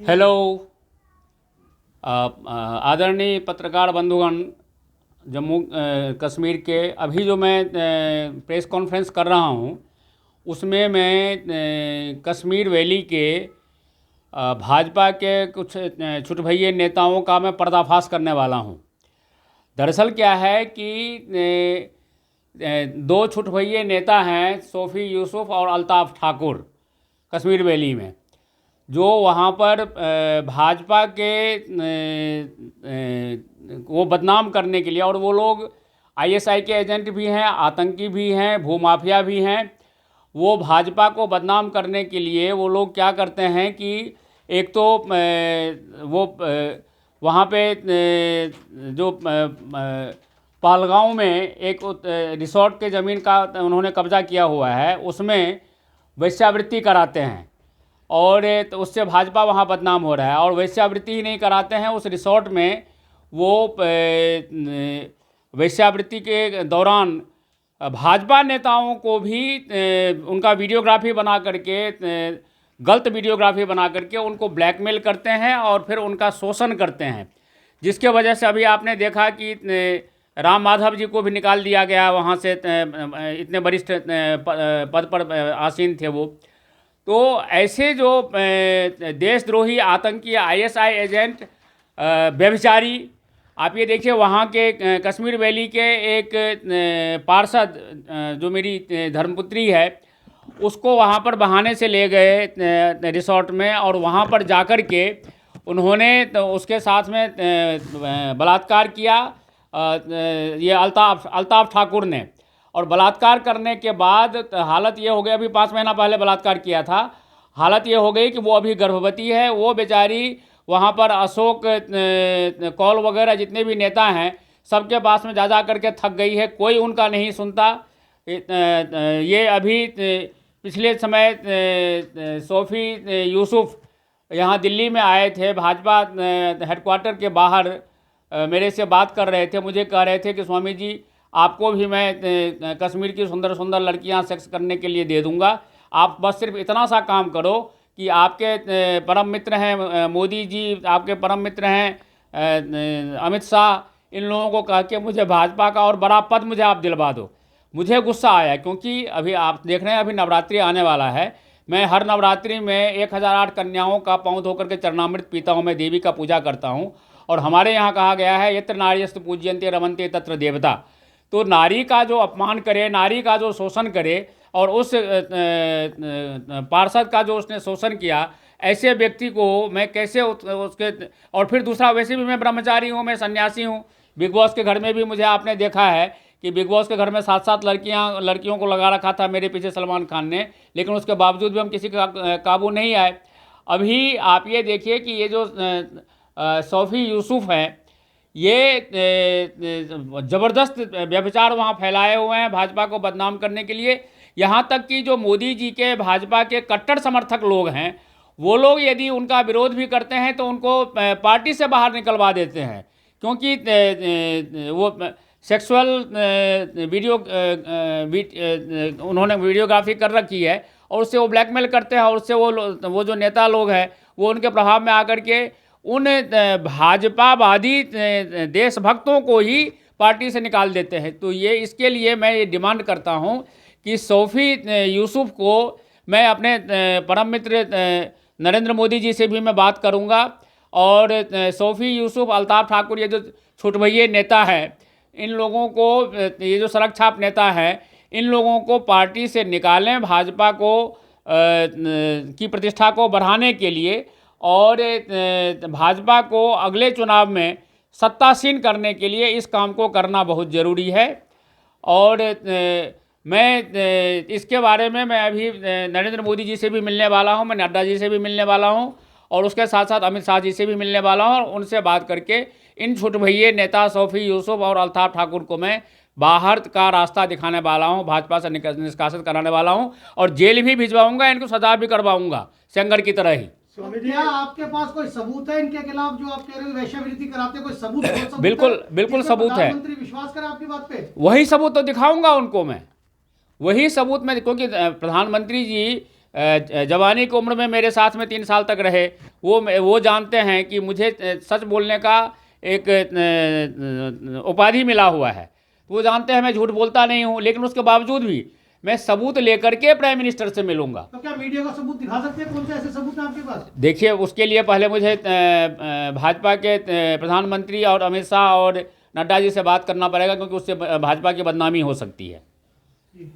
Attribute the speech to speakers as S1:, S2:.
S1: Hello आदरणीय पत्रकार बंधुगण, जम्मू कश्मीर के अभी जो मैं प्रेस कॉन्फ्रेंस कर रहा हूँ उसमें मैं कश्मीर वैली के भाजपा के कुछ छुटभइये नेताओं का मैं पर्दाफाश करने वाला हूँ। दरअसल क्या है कि दो छुटभइये नेता हैं, सोफ़ी यूसुफ और अल्ताफ़ ठाकुर, कश्मीर वैली में, जो वहाँ पर भाजपा के वो बदनाम करने के लिए, और वो लोग आईएसआई के एजेंट भी हैं, आतंकी भी हैं, भूमाफिया भी हैं। वो भाजपा को बदनाम करने के लिए वो लोग क्या करते हैं कि एक तो वो वहाँ पे जो पालगांव में एक रिसोर्ट के ज़मीन का उन्होंने कब्जा किया हुआ है, उसमें वेश्यावृत्ति कराते हैं और तो उससे भाजपा वहाँ बदनाम हो रहा है। और वेश्यावृत्ति ही नहीं कराते हैं, उस रिसोर्ट में वो वेश्यावृत्ति के दौरान भाजपा नेताओं को भी उनका वीडियोग्राफी बना करके, गलत वीडियोग्राफी बना करके उनको ब्लैकमेल करते हैं और फिर उनका शोषण करते हैं, जिसके वजह से अभी आपने देखा कि राम माधव जी को भी निकाल दिया गया वहाँ से, इतने वरिष्ठ पद पर आसीन थे वो। तो ऐसे जो देशद्रोही, आतंकी, आईएसआई एजेंट, व्यभिचारी, आप ये देखिए वहाँ के कश्मीर वैली के एक पार्षद, जो मेरी धर्मपुत्री है, उसको वहाँ पर बहाने से ले गए रिसोर्ट में और वहाँ पर जाकर के उन्होंने तो उसके साथ में बलात्कार किया, ये अल्ताफ़ ठाकुर ने। और बलात्कार करने के बाद हालत ये हो गई, अभी 5 महीना पहले बलात्कार किया था, हालत ये हो गई कि वो अभी गर्भवती है। वो बेचारी वहाँ पर अशोक कौल वगैरह जितने भी नेता हैं सबके पास में जा करके थक गई है, कोई उनका नहीं सुनता। ये अभी पिछले समय सोफ़ी यूसुफ यहाँ दिल्ली में आए थे, भाजपा हेडक्वार्टर के बाहर मेरे से बात कर रहे थे, मुझे कह रहे थे कि स्वामी जी आपको भी मैं कश्मीर की सुंदर सुंदर लड़कियां सेक्स करने के लिए दे दूंगा, आप बस सिर्फ इतना सा काम करो कि आपके परम मित्र हैं मोदी जी, आपके परम मित्र हैं अमित शाह, इन लोगों को कह के मुझे भाजपा का और बड़ा पद मुझे आप दिलवा दो। मुझे गुस्सा आया, क्योंकि अभी आप देख रहे हैं अभी नवरात्रि आने वाला है। मैं हर नवरात्रि में 1008 कन्याओं का पाँव धोकर के चरणामृत पीता हूँ, मैं देवी का पूजा करता हूँ। और हमारे यहाँ कहा गया है यत्र नार्यस्तु पूज्यन्ते रमन्ते तत्र देवता। तो नारी का जो अपमान करे, नारी का जो शोषण करे, और उस पार्षद का जो उसने शोषण किया, ऐसे व्यक्ति को मैं कैसे उसके। और फिर दूसरा, वैसे भी मैं ब्रह्मचारी हूँ, मैं सन्यासी हूँ। बिग बॉस के घर में भी मुझे आपने देखा है कि बिग बॉस के घर में 7-7 लड़कियों को लगा रखा था मेरे पीछे सलमान खान ने, लेकिन उसके बावजूद भी हम किसी का काबू नहीं आए। अभी आप ये देखिए कि ये जो सोफ़ी यूसुफ हैं, ये ज़बरदस्त व्यभिचार वहाँ फैलाए हुए हैं भाजपा को बदनाम करने के लिए। यहाँ तक कि जो मोदी जी के भाजपा के कट्टर समर्थक लोग हैं, वो लोग यदि उनका विरोध भी करते हैं तो उनको पार्टी से बाहर निकलवा देते हैं, क्योंकि वो सेक्सुअल उन्होंने वीडियोग्राफी कर रखी है और उससे वो ब्लैकमेल करते हैं, और उससे वो जो नेता लोग हैं वो उनके प्रभाव में आकर के उन भाजपावादी देशभक्तों को ही पार्टी से निकाल देते हैं। तो ये इसके लिए मैं ये डिमांड करता हूं कि सोफ़ी यूसुफ को मैं अपने परम मित्र नरेंद्र मोदी जी से भी मैं बात करूंगा, और सोफ़ी यूसुफ, अल्ताफ़ ठाकुर, ये जो छुटभइये नेता है, इन लोगों को, ये जो सड़क छाप नेता हैं, इन लोगों को पार्टी से निकालें, भाजपा को की प्रतिष्ठा को बढ़ाने के लिए, और भाजपा को अगले चुनाव में सत्तासीन करने के लिए इस काम को करना बहुत ज़रूरी है। और मैं इसके बारे में मैं अभी नरेंद्र मोदी जी से भी मिलने वाला हूं, मैं नड्डा जी से भी मिलने वाला हूं, और उसके साथ साथ अमित शाह जी से भी मिलने वाला हूं, और उनसे बात करके इन छुटभइये नेता सोफ़ी यूसुफ और अल्ताफ़ ठाकुर को मैं बाहर का रास्ता दिखाने वाला हूं, भाजपा से निष्कासित कराने वाला हूं, और जेल भी भिजवाऊंगा, इनको सजा भी करवाऊंगा सेंगर की तरह ही।
S2: क्या आपके पास कोई सबूत है इनके खिलाफ, जो आप कह रहे हो वेश्यावृत्ति कराते, कोई सबूत
S1: बिल्कुल सबूत है।
S2: प्रधानमंत्री विश्वास करें आपकी बात पे?
S1: वही सबूत तो दिखाऊंगा उनको मैं, वही सबूत में, क्योंकि प्रधानमंत्री जी जवानी की उम्र में मेरे साथ में 3 साल तक रहे, वो जानते हैं कि मुझे सच बोलने का एक उपाधि मिला हुआ है। वो जानते हैं मैं झूठ बोलता नहीं हूँ, लेकिन उसके बावजूद भी मैं सबूत लेकर के प्राइम मिनिस्टर से मिलूंगा।
S2: तो क्या मीडिया का सबूत दिखा सकते हैं? कौन से ऐसे सबूत हैं आपके पास?
S1: देखिए, उसके लिए पहले मुझे भाजपा के प्रधानमंत्री और अमित शाह और नड्डा जी से बात करना पड़ेगा, क्योंकि उससे भाजपा की बदनामी हो सकती है।
S2: जी।